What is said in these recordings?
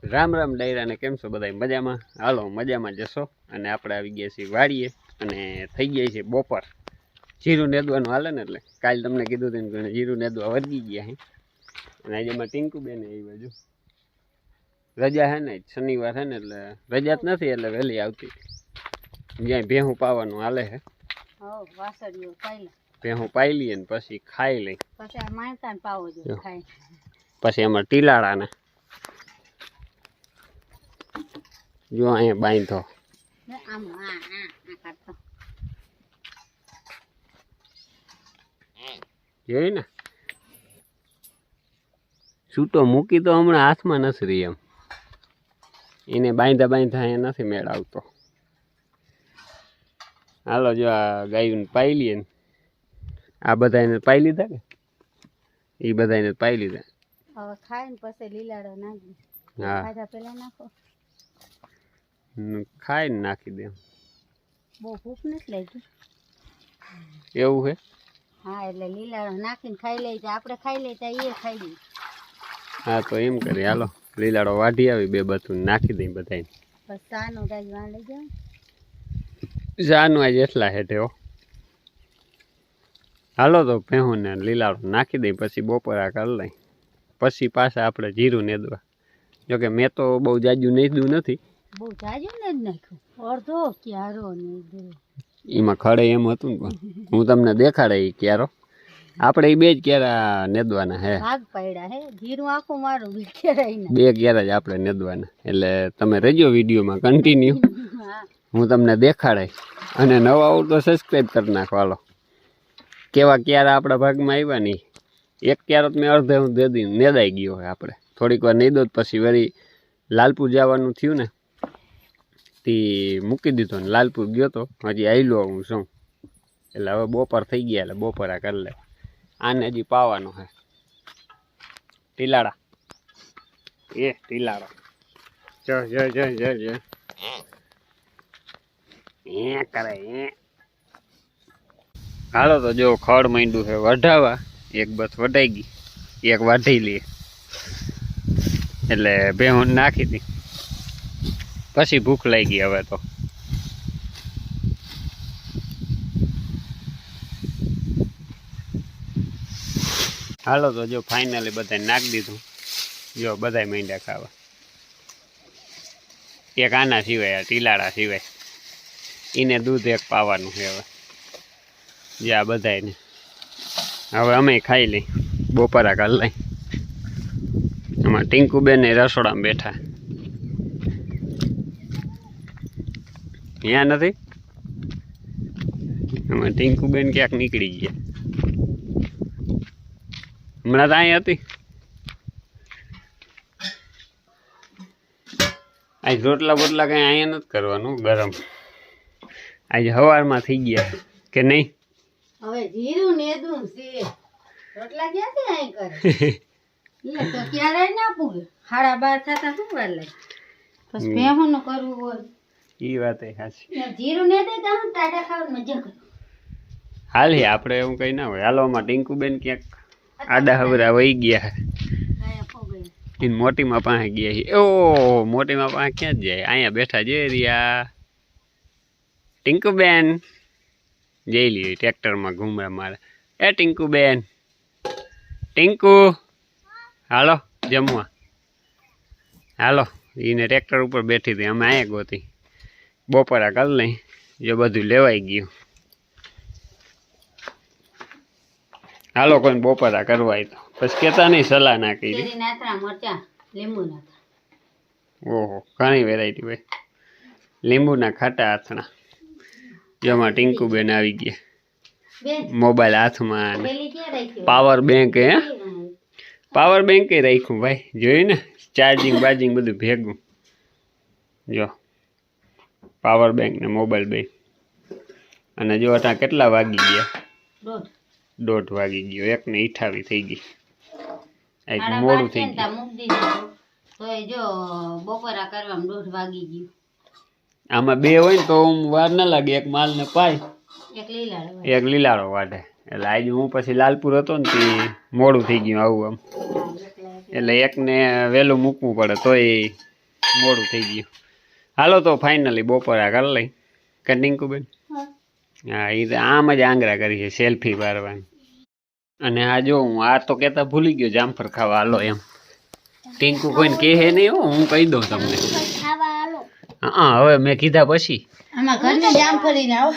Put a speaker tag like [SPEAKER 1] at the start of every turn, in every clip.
[SPEAKER 1] રામ રામ ડાયરા ને કેમ છો બધા મજામાં? હાલો મજામાં જશો. અને આપણે આવી ગયા છીએ વાડીએ અને થઈ ગયા છે બપોર. જીરું નેદવાનું હાલે ને એટલે કાલે તમને કીધું હતું કે જીરું નેદવા વર્ગી ગયા હે. અને આજે એમાં ટીંકુ બેન એ બાજુ રજા હે ને, શનિવાર હે ને એટલે રજા જ નથી એટલે વહેલી આવતી. જ્યાં ભેહું પાવાનું હાલે હે. ભેહું પાઈ લઈએ ને પછી ખાઈ લઈ, પછી એમાં ટીલાળા ને જો અહીંયા બાંધો જોઈ ને છૂટો મૂકી તો હમણાં હાથમાં નથી રહી એમ. એને બાંધા અહીંયા નથી મેળ આવતો. હાલો જો આ ગાયું પાઈ લઈએ ને, આ બધા એને પાઈ લીધા કે એ બધા એને પાઈ લીધા.
[SPEAKER 2] હવે ખાઈને પછી લીલાડો નાખી.
[SPEAKER 1] હા
[SPEAKER 2] પેલા નાખો,
[SPEAKER 1] ખાઈને નાખી દે.
[SPEAKER 2] બહુ ભૂખ નથી લાગી
[SPEAKER 1] એવું હે?
[SPEAKER 2] હા એટલે લીલાડો નાખીને ખાઈ લઈ તો આપણે ખાઈ લઈ તો એ ખાઈ લઈ.
[SPEAKER 1] હા તો એમ કરી હાલો લીલાડો વાઢી આવી બે બધું નાખી દઈ બધા.
[SPEAKER 2] બસ ચાનું રાજ વાં લઈ જાવ.
[SPEAKER 1] ચાનું આજે એટલા હેઠે હો. હાલો તો ભેહું ને લીલાડો નાખી દઈ પછી બપોરા કરી લઈ પછી પાછા આપણે જીરું નેદવા. જોકે મેં તો બહુ જાજુ નેદવું નથી.
[SPEAKER 2] બહુ જાજુ ને જ નાખ્યું, અડધો ક્યારો નેદ્યો.
[SPEAKER 1] એમાં ખડે એમ હતું ને હું તમને દેખાડે એ ક્યારો. આપણે એ બે જ ક્યારા નેદવાના હે.
[SPEAKER 2] ભાગ પાડ્યા હે જીરું આખું મારું બે ક્યારા
[SPEAKER 1] બે ક્યારા જ આપણે નેદવાના. એટલે તમે રહેજો વિડીયોમાં કન્ટિન્યુ, હું તમને દેખાડાય. અને નવા આવું તો સબસ્ક્રાઈબ કરી નાખો. હાલો કેવા ક્યારા આપણા ભાગમાં આવ્યા નહીં. એક ક્યારો મેં અડધે હું નેદાઈ ગયો હોય. આપણે થોડીક વાર નહીં દો પછી વળી લાલપુર જવાનું થયું ને તે મૂકી દીધો ને લાલપુર ગયો તો હજી આયલો હું શું. એટલે હવે બપોર થઈ ગયા એટલે બપોરા કરી લે. આને હજી પાવાનો હે ટીલાડા. એ ટીલાડા જો જો જો જો જો એ કરે એ. હાલો તો જો ખડ માંડ્યું છે વઢાવા. એક બસ વઢાઈ ગઈ, એક વાઢી લઈએ એટલે ભેહું નાખી દી. પછી ભૂખ લાગી હવે તો. હાલો તો જો ફાઇનલી બધા નાખી દીધું. જો બધા માંડ્યા ખાવા. એક આના સિવાય ટીલાડા સિવાય એને દૂધ એક પાવાનું છે હવે. જે આ બધાને હવે અમે ખાઈ લઈ બપોરા કરી લઈ. આમાં ટીંકુ બેન રસોડામાં બેઠા. ત્યાં નથી, આમાં ટીંકુ બેન ક્યાંક નીકળી ગયા. હમણાં તો અહીં હતી. આજ રોટલા બોટલા કઈ અહીંયા નથી કરવાનું ગરમ. આજે સવારમાં થઈ ગયા કે નહીં?
[SPEAKER 2] હવે જીરું નેદું છે, રોટલા ક્યાંથી અહીં કરે? લે તો ક્યારે ના પૂગે. 12:30 થતા શું વાર લાગે? પછી ભેહું નું કરવું હોય
[SPEAKER 1] એ વાત સાચી.
[SPEAKER 2] જીરું નેદે તો હું ટાટા ખાવાની મજા કરું.
[SPEAKER 1] હાલ આપણે એવું કઈ ના હોય. હાલો આમાં ટીંકુ બેન ક્યાંક આડા હવરા વહી ગયા. મોટીમાં પાસે ગયા છે. ઓ મોટીમાં પાસે ક્યાં જ જાય? અહીંયા બેઠા જઈ રહ્યા. ટીંકુ બેન જઈ લઈએ ટ્રેક્ટરમાં ઘૂમરા મારે. એ ટીંકુ બેન, ટીંકુ હાલો જમવા. હાલો એને ટ્રેક્ટર ઉપર બેઠી હતી, અમે અહીંયા ગોતી. બપોરા કરી લઈ જો બધું લેવાઈ ગયું. હાલો કોઈને બપોરા કરવા તો પછી કેતા નહીં સલાહ ના કરી. ઓહો ઘણી વેરાયટી ભાઈ. લીંબુના ખાટા આથણા. જેમાં ટીંકુ બેન આવી ગયા મોબાઈલ હાથમાં. પાવર બેંક હે, પાવર બેંક રાખ્યું ભાઈ. જોયું ને ચાર્જિંગ બાર્જિંગ બધું ભેગું. જો પાવર બેંક ને મોબાઈલ બે. અને જો અટા કેટલા વાગી ગયા? 1:30 વાગી ગયો. 1 ને 28 થઈ ગઈ. એક મોડું થઈ ગયું. આમાં બે હોય ને તો વાર ના લાગે. એક માલ ને પાય, એક લીલાડો વાઢે. એટલે આજે હું પછી લાલપુર હતો ને તે મોડું થઈ ગયું આવું આમ. એટલે એકને વહેલું મૂકવું પડે તોય મોડું થઈ ગયું. હાલો તો ફાઇનલી બપોરા કરી લઈ ટિંકુબેન. હા એ આમ જ આંગળા કરી છે સેલ્ફી પાડવાની. અને આ જો હું આ તો કહેતા ભૂલી ગયો જામફળ ખાવા હાલો એમ. ટિંકુ કોઈને કહે નહીં હો, હું કહી દઉં તમને. હા હવે મેં કીધા પછી
[SPEAKER 2] આમાં ઘરને જામફળીને આવો.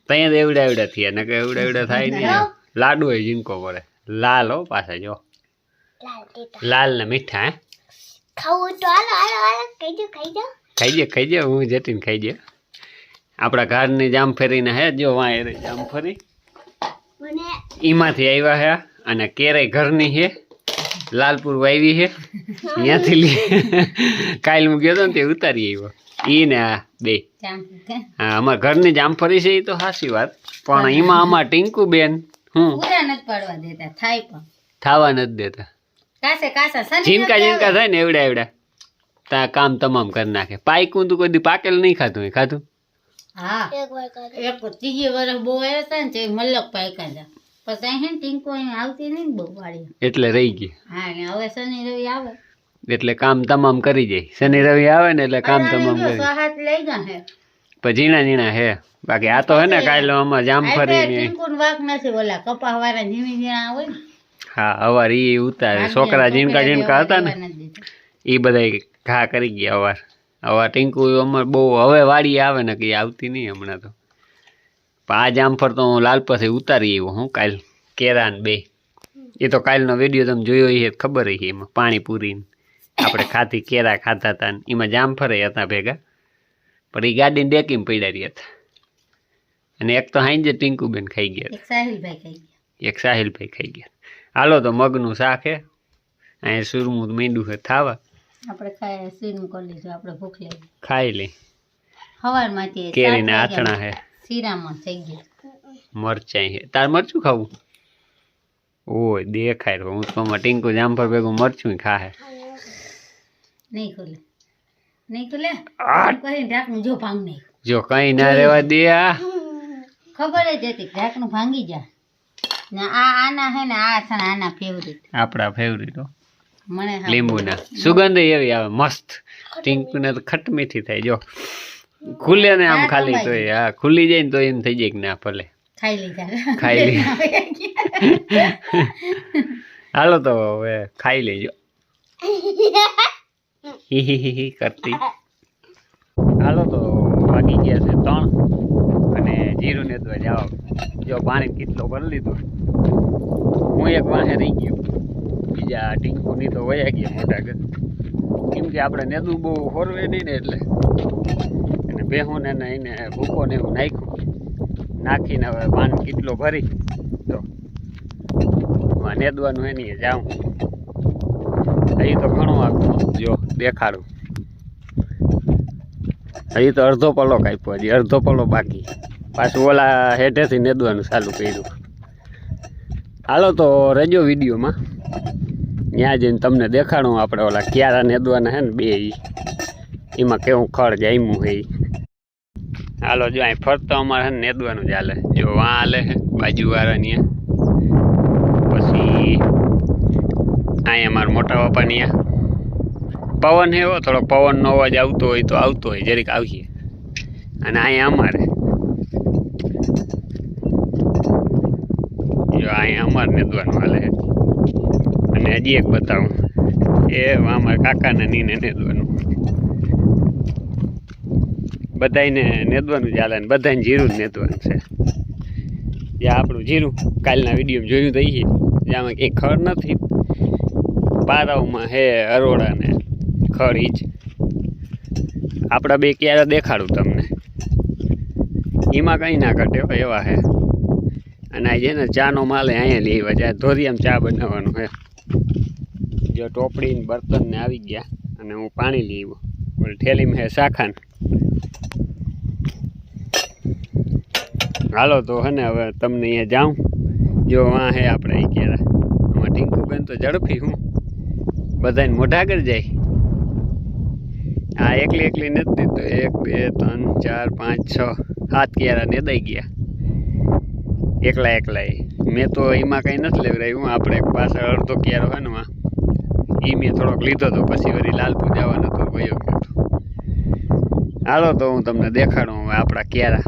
[SPEAKER 1] ત્યાં તો એવડા એવડા થયા ને કે એવડા એવડા થાય નહીં. લાડુ હોય જીનકો પડે લાલ હો પાછા જો લાલ ને મીઠા. હે
[SPEAKER 3] ખાવું તો હાલો હાલો હાલો ખાઈ
[SPEAKER 1] ખાઈ હું જતીને ખાઈ જાય. આપણા ઘરની જામફળીને હે જો વાય જામફળી
[SPEAKER 3] મને
[SPEAKER 1] એમાંથી આવ્યા હે અને કેરાય ઘરની છે. લાલપુર વાવી છે ત્યાંથી લે કાલ હું ગયો હતો ને તે ઉતારી આવ્યો ઈ ને આ બે. હા અમારા ઘરની જામફળી છે એ તો સાચી વાત, પણ એમાં આમાં ટિંકુ બેન હું
[SPEAKER 2] પૂરા નથી પાડવા દેતા, થાય પણ
[SPEAKER 1] ખાવા નથી દેતા.
[SPEAKER 2] કાસે કાસા સની
[SPEAKER 1] ઝીણકા ઝીણકા થાય ને એવડા એવડા તા કામ તમામ કરી નાખે. પાયકું તું કોઈ દી પાકેલ નહીં ખાતું હોય ખાધું?
[SPEAKER 2] હા
[SPEAKER 3] એક વાર કરે
[SPEAKER 2] એક ત્રીજી વર્ષ બહુ આવ્યા હતા ને તે મલક પાયકા હતા. પછી અહીં હે ને ટીંકુ અહીં આવતી નહીં ને બહુ વાળી.
[SPEAKER 1] એટલે રહી ગઈ.
[SPEAKER 2] હા ને હવે શનિ રવિ આવે
[SPEAKER 1] એટલે કામ તમામ કરી જાય. શનિ રવિ આવે ને એટલે કામ તમામ કરી જાય.
[SPEAKER 2] હાથ લઈ ગયા હે
[SPEAKER 1] પણ ઝીણા ઝીણા હે. બાકી આ તો હે ને કાલે આમાં જામફળી ને
[SPEAKER 2] ટીંકુ વાક નથી ઓલા કપા વાળા ઝીણી ઝીણા હોય ને
[SPEAKER 1] હા અવાર ઈ ઉતારે છોકરા ઝીણકા ઝીણકા હતા ને એ બધા ઘા કરી ગયા અવાર ટીંકુ અમારે બહુ હવે વાડી આવે ને કે આવતી નહીં હમણાં તો. પણ આ જામફળ તો હું લાલ પાસે ઉતારી આવ્યો હું કાલ કેરા ને બે. એ તો કાલનો વિડીયો તમે જોયો એ ખબર છે. એમાં પાણી પૂરીને આપણે ખાતી કેરા ખાતા હતા ને એમાં જામફળ હતા ભેગા, પણ એ ગાડીને ડેકીમાં પડ્યા રહ્યા હતા. અને એક તો હાઈ ટિંકુબેન ખાઈ ગયા,
[SPEAKER 2] એક સાહિલભાઈ ખાઈ ગયા,
[SPEAKER 1] એક સાહિલભાઈ ખાઈ ગયા. હાલો તો મગનું શાક હે અહીંયા સુરમું મીંડું હે થાવા
[SPEAKER 2] આપણે ખાય સીનું કરી લીધું, આપણે ભૂખ લાગી
[SPEAKER 1] ખાઈ લઈ.
[SPEAKER 2] સવારમાંથી
[SPEAKER 1] કેરીના આથણા હે,
[SPEAKER 2] શીરામાં થઈ ગયું.
[SPEAKER 1] મરચાઈ હે. તાર મરચું ખાવું? ઓય દેખાય રહ્યો. હું તો ટીંકુ જામફળ ભેગું મરચું ખાહે.
[SPEAKER 2] નહીં ખુલે નહીં ખુલે કરીને ઢાંકણું જો ભાંગ નહીં.
[SPEAKER 1] જો કઈ ના રેવા દે. આ
[SPEAKER 2] ખબર જ હતી ઢાંકણું ભાંગી જાય ને. આ આના હે ને આ આથણા આના ફેવરિટ,
[SPEAKER 1] આપણા ફેવરિટ
[SPEAKER 2] મને
[SPEAKER 1] લીંબુના સુગંધ એવી આવે મસ્ત. ટીંકુને તો ખટ મીઠી થાય. જો ખુલે ને આમ ખાલી તો હા ખુલી જાય ને તો એમ થઈ જાય કે ના ભલે
[SPEAKER 2] ખાઈ લીધા.
[SPEAKER 1] ખાઈ લે. હાલો તો હવે ખાઈ લેજો. હી કરતી. હાલો તો વાગી ગયા છે 3 અને જીરું ને તો જાવ. જો પાણી કેટલો ભરી લીધો. હું એક વાહે રહી ગયો, બીજા ટીંકુની તો વયા ગયા મોટા ઘર. કેમ કે આપણે નેદું બહુ હોરવે નહીં ને એટલે અને બેહું ને એને ભૂકો ને એવું નાખ્યું. નાખીને હવે પાણી કેટલો ભરી તો નેદવાનું એની જાઉં. હજી તો ઘણું આગળ જો દેખાડું. હજી તો અડધો પલ્લો કાપ્યો, હજી અડધો પલ્લો બાકી. પાછું ઓલા હેઠેથી નેદવાનું ચાલુ કર્યું. હાલો તો રેજો વિડીયોમાં, ત્યાં જઈને તમને દેખાડું આપણે ઓલા ક્યારા નેદવાના હે ને બે એમાં કેવું ખડ જામ્યું હે. હાલો જો અહીં ફરતો અમારે હે ને નેદવાનું ચાલે. જો વાં હાલે છે બાજુવાળાની, પછી અહીંયા અમારા મોટા બાપાની પવન એવો થોડોક પવનનો અવાજ આવતો હોય તો આવતો હોય, જરીક આવીએ. અને અહીંયા અમારે જો અહીંયા અમારે નેદવાનું હાલે. અને હજી એક બતાવું, એ અમારા કાકાને નીને નેદવાનું. બધાને નેદવાનું ચાલે ને બધાને જીરું જ નેદવાનું છે. જ્યાં આપણું જીરું કાલના વિડીયોમાં જોયું તો એ જ્યાં કંઈ ખડ નથી. પારાઓમાં હે અરોડા ને ખડ ઈ જ. આપણા બે ક્યારે દેખાડું તમને, એમાં કંઈ ના ઘટે એવા હે. અને આ છે ને ચાનો માલે અહીંયા લઈ આવ્યા, જ્યાં ધોરિયામાં ચા બનાવવાનું હે. જો ટોપડી ને બર્તન ને આવી ગયા અને હું પાણી લઈ આવ્યો. બોલ ઠેલીમાં હે શાખાન. હાલો તો હે ને હવે તમને અહીંયા જાઉં. જો વાં હે આપણે અહીં ક્યારે આમાં ટીંકુબેન તો ઝડપી હું બધાને મોઢા આગળ જાય. આ એકલી એકલી નથી તો 1 2 3 4 5 6 7 ક્યારા નેદાઈ ગયા એકલા એકલા. મેં તો એમાં કંઈ નથી લેવડાવ્યું. આપણે પાછળ અડધો ક્યારો હોય ને એ મેં થોડોક લીધો હતો, પછી વળી લાલપુર જવાનું હતું, વયો ગયો હતો. હાલો તો હું તમને દેખાડું હવે આપણા કેરા.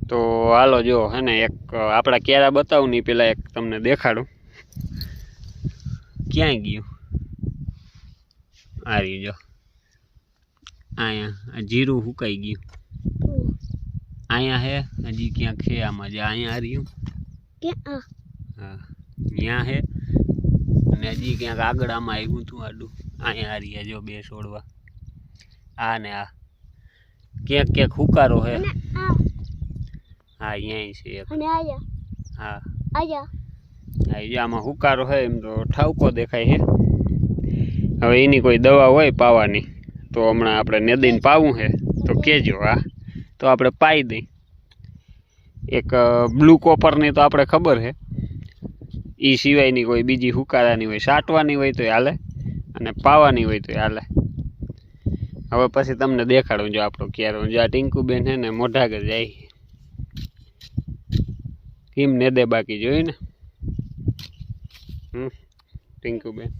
[SPEAKER 1] તો હાલો જો હે ને એક આપણા કેરા બતાવું ને પેલા એક તમને દેખાડું. ક્યાંય ગયું? આ રહ્યું જો, અહીંયા જીરું સુકાઈ ગયું. અહીંયા હે હજી ક્યાંક છે આમાં, જે અહીંયા રહ્યું હા ત્યાં હે, અને હજી ક્યાંક આગળ આમાં આવ્યું હતું આડું. અહીંયા રહ્યા જો બે છોડવા, આ ને આ ક્યાંક ક્યાંક હુકારો હે. હા અહીંયા છે એક. હા હા જો આમાં હુકારો હે, એમ તો ઠાવકો દેખાય છે. હવે એની કોઈ દવા હોય પાવાની તો હમણાં આપણે નેદીને પાવું છે તો કહેજો. હા તો આપણે પાઈ દઈ. એક બ્લુ કોપરની તો આપણે ખબર છે, એ સિવાયની કોઈ બીજી હુકારાની હોય, સાટવાની હોય તો હાલે અને પાવાની હોય તો હાલે. હવે પછી તમને દેખાડું જો આપણો ક્યારો. જો આ ટીંકુબેન છે ને મોઢાગર જાય કેમ ને દે બાકી જોયું ને. ટીંકુબેન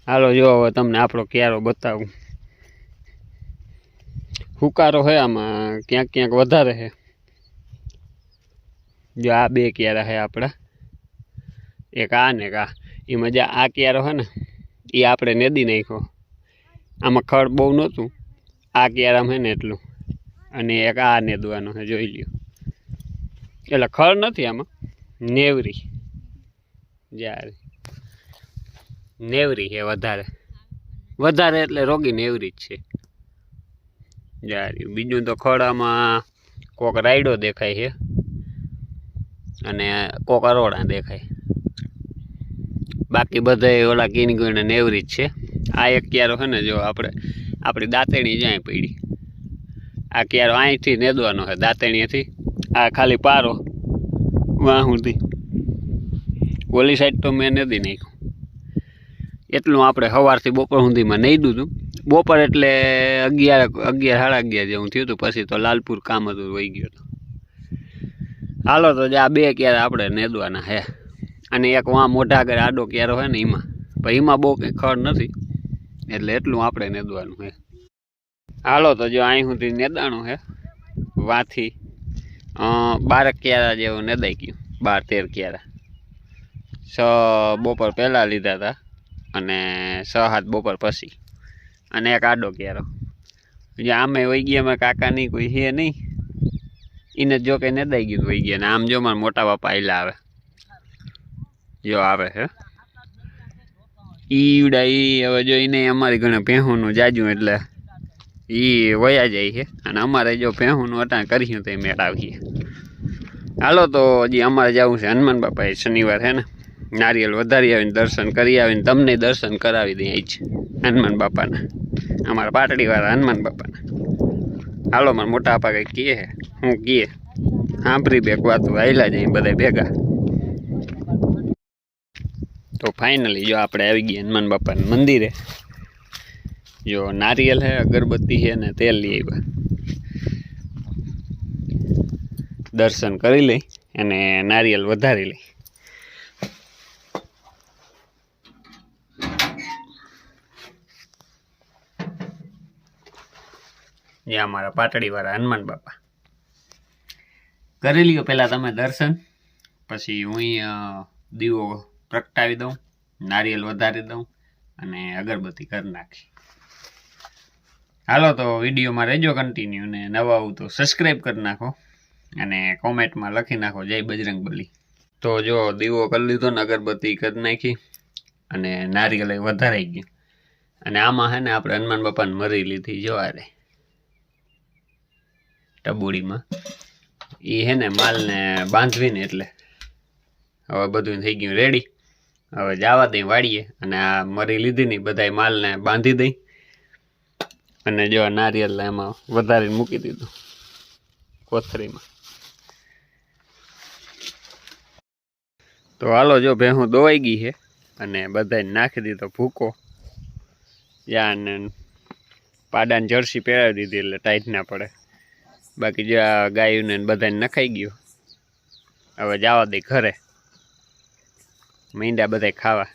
[SPEAKER 1] હાલો જો હવે તમને આપણો ક્યારો બતાવું. હુકારો છે આમાં, ક્યાંક ક્યાંક વધારે છે. જો આ બે ક્યારા છે આપણા, એક આ ને એક આ. એમાં જે આ ક્યારો છે ને એ આપણે નેદી નાખ્યો. આમાં ખડ બહુ નહોતું, આ ક્યારામાં છે ને એટલું. અને એક આ નેદવાનો છે, જોઈ લ્યો. એટલે ખડ નથી આમાં, નેવરી જ્યારે નેવરી છે વધારે વધારે એટલે રોગી નેવરી જ છે. જ્યારે બીજું તો ખડામાં કોક રાયડો દેખાય છે અને કોક અરોડા દેખાય. બાકી બધા ઓલા કિનગુણ નેવરી જ છે. આ એક ક્યારો છે ને જો આપણે આપણી દાંતેણી જ્યાં પડી, આ ક્યારો અહીંથી નેદવાનો છે દાંતેણીથી. આ ખાલી પારો વાં સુધી, ઓલી સાઈડ તો મેં નેદી નાખ્યું. એટલું આપણે સવારથી બપોર સુધીમાં નહીં હતું. બપોર એટલે 11 સાડા 11 જેવું થયું હતું. પછી તો લાલપુર કામ હતું, વહી ગયો હતો. હાલો તો જે આ બે ક્યારે આપણે નેદવાના હે. અને એક વાં મોઢા આગળ આડો ક્યારો હોય ને એમાં, પણ એમાં બહુ કંઈ ખડ નથી એટલે એટલું આપણે નેદવાનું છે. હાલો તો જો અહીં સુધી નેદાણું છે. વાથી 12 ક્યારા જેવું નેદાઈ ગયું, 12-13 ક્યારા. 6 બપોર પહેલાં લીધા હતા અને 6-7 બપોર પછી. અને એક આડો ક્યારો જે આમે વહી ગયા. એમાં કાકાની કોઈ છે નહીં, એને જો કે નેદાઈ ગયું વહી ગયા. ને આમ જો મારા મોટા બાપા આયલા આવે, જો આવે છે ઈવડા. ઈ હવે જો એને અમારી ઘણે ભેહુંનું જાજું એટલે એ વયા જાય છે. અને અમારે જો ભેહુંનું અટાણ કર્યું તો એ મેળાવીએ. હાલો તો હજી અમારે જવું છે હનુમાન બાપા. એ શનિવાર છે ને, નારિયેલ વધારી આવીને દર્શન કરી આવીને તમને દર્શન કરાવી દઈએ જ હનુમાન બાપાના, અમારા પાટડીવાળા હનુમાન બાપાના. હાલો મારા મોટા બાપા કંઈક કહે છે, હું કહે સાંભળી બેક વાતું આવેલા જાય બધા ભેગા. તો ફાઇનલી જો આપણે આવી ગયા હનુમાન બાપાના મંદિરે. જો નારિયેલ છે, અગરબત્તી છે ને તેલ લઈ આવ્યા. દર્શન કરી લઈ અને નારિયેલ વધારી લઈ. જે અમારા પાટડીવાળા હનુમાન બાપા. કરી લ્યો પહેલાં તમે દર્શન, પછી હું દીવો પ્રગટાવી દઉં, નારિયેલ વધારી દઉં અને અગરબત્તી કરી નાખી. હાલો તો વિડીયોમાં રહેજો કન્ટિન્યુ. ને નવા આવું તો સબસ્ક્રાઈબ કરી નાખો અને કોમેન્ટમાં લખી નાખો જય બજરંગબલી. તો જો દીવો કરી લીધો ને અગરબત્તી કરી નાખી અને નારિયેલ વધારાઈ ગયું. અને આમાં છે ને આપણે હનુમાન બાપાને મરી લીધી જો આરે ટબુડીમાં. એ છે ને માલને બાંધવીને એટલે હવે બધું થઈ ગયું રેડી. હવે જવા દઈ વાળીએ અને આ મરી લીધી ને બધા માલને બાંધી દઈ. અને જો નારિયેલ એમાં વધારીને મૂકી દીધું કોથળીમાં. તો હાલો જો ભેહું દોવાઈ ગઈ છે અને બધાને નાખી દીધો ભૂકો. યાને પાડાને જર્સી પહેરાવી દીધી એટલે ટાઈટ ના પડે. બાકી જો આ ગાયોને બધાને નખાઈ ગયો. હવે જવા દે ઘરે, મીંડા બધા ખાવા.